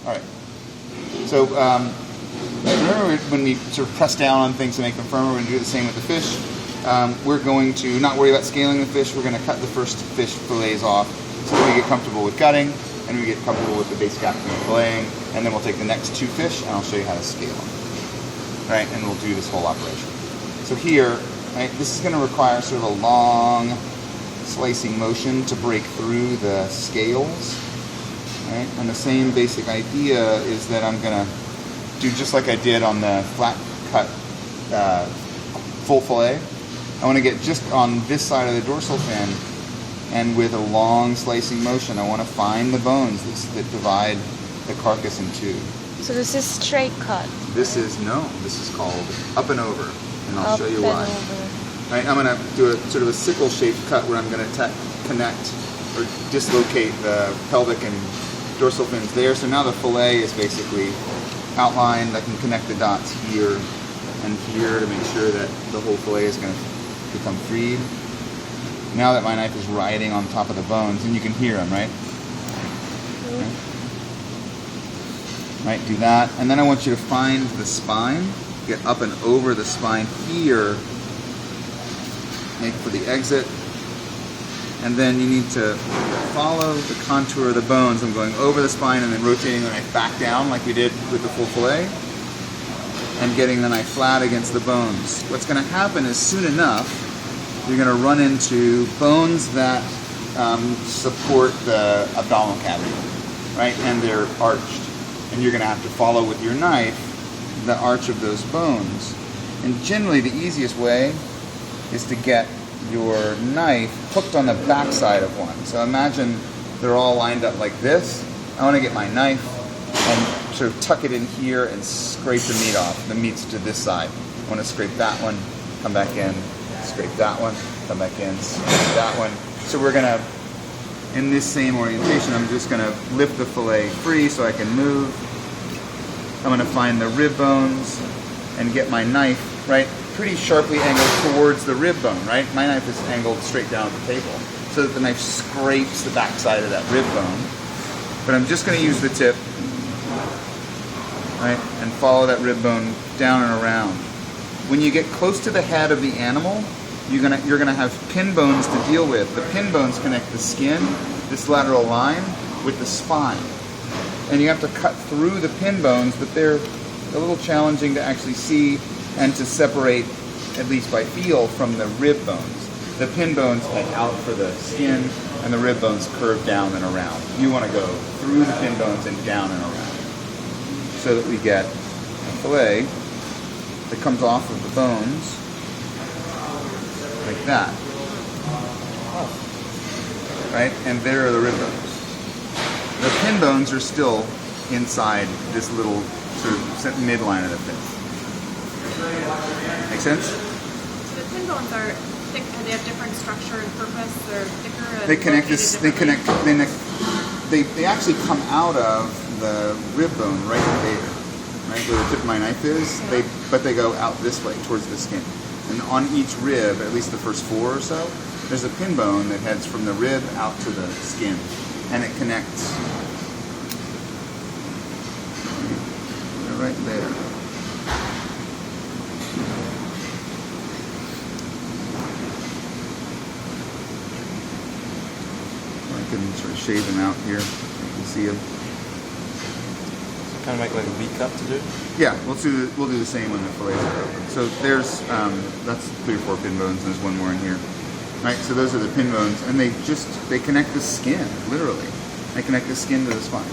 All right. So remember when we sort of press down on things to make them firmer, we're going to do the same with the fish. We're going to not worry about scaling the fish. We're going to cut the first fish fillets off so that we get comfortable with gutting and we get comfortable with the basic action of filleting. And then we'll take the next 2 fish and I'll show you how to scale them. Right? And we'll do this whole operation. So here, right, this is going to require sort of a long slicing motion to break through the scales. Right? And the same basic idea is that I'm going to do just like I did on the flat cut full fillet. I want to get just on this side of the dorsal fin, and with a long slicing motion, I want to find the bones that divide the carcass in 2. So this is straight cut? This is called up and over, and I'll show you why. Over. Right, I'm going to do a sort of a sickle-shaped cut where I'm going to connect or dislocate the pelvic and dorsal fins there. So now the fillet is basically outlined. I can connect the dots here and here to make sure that the whole fillet is going to become freed. Now that my knife is riding on top of the bones, and you can hear them, right? Right, do that. And then I want you to find the spine, get up and over the spine here, make for the exit, and then you need to follow the contour of the bones. I'm going over the spine and then rotating the knife back down like we did with the full fillet, and getting the knife flat against the bones. What's going to happen is soon enough, you're going to run into bones that support the abdominal cavity, right? And they're arched. And you're going to have to follow with your knife the arch of those bones. And generally the easiest way is to get your knife hooked on the back side of one. So imagine they're all lined up like this. I want to get my knife and sort of tuck it in here and scrape the meat off. The meat's to this side. I want to scrape that one, come back in, scrape that one, come back in, scrape that one. So we're going to, in this same orientation, I'm just going to lift the fillet free so I can move. I'm going to find the rib bones and get my knife, right, pretty sharply angled towards the rib bone, right? My knife is angled straight down at the table so that the knife scrapes the backside of that rib bone. But I'm just going to use the tip, right, and follow that rib bone down and around. When you get close to the head of the animal, you're gonna have pin bones to deal with. The pin bones connect the skin, this lateral line, with the spine. And you have to cut through the pin bones, but they're a little challenging to actually see and to separate, at least by feel, from the rib bones. The pin bones head out for the skin, and the rib bones curve down and around. You want to go through the pin bones and down and around, so that we get a fillet that comes off of the bones like that. Right? And there are the rib bones. The pin bones are still inside this little sort of midline of the fin. Make sense? So the pin bones are thick, they have different structure and purpose, they're thicker and they connect this, they actually come out of the rib bone right there. Right, where the tip of my knife is, but they go out this way towards the skin. And on each rib, at least the first 4 or so, there's a pin bone that heads from the rib out to the skin, and it connects right there. I can sort of shave them out here. You can see them. Kind of make like a V cut to do? Yeah, we'll do the same when the fillets are open. So there's that's 3 or 4 pin bones, and there's one more in here. Right, so those are the pin bones, and they connect the skin, literally. They connect the skin to the spine.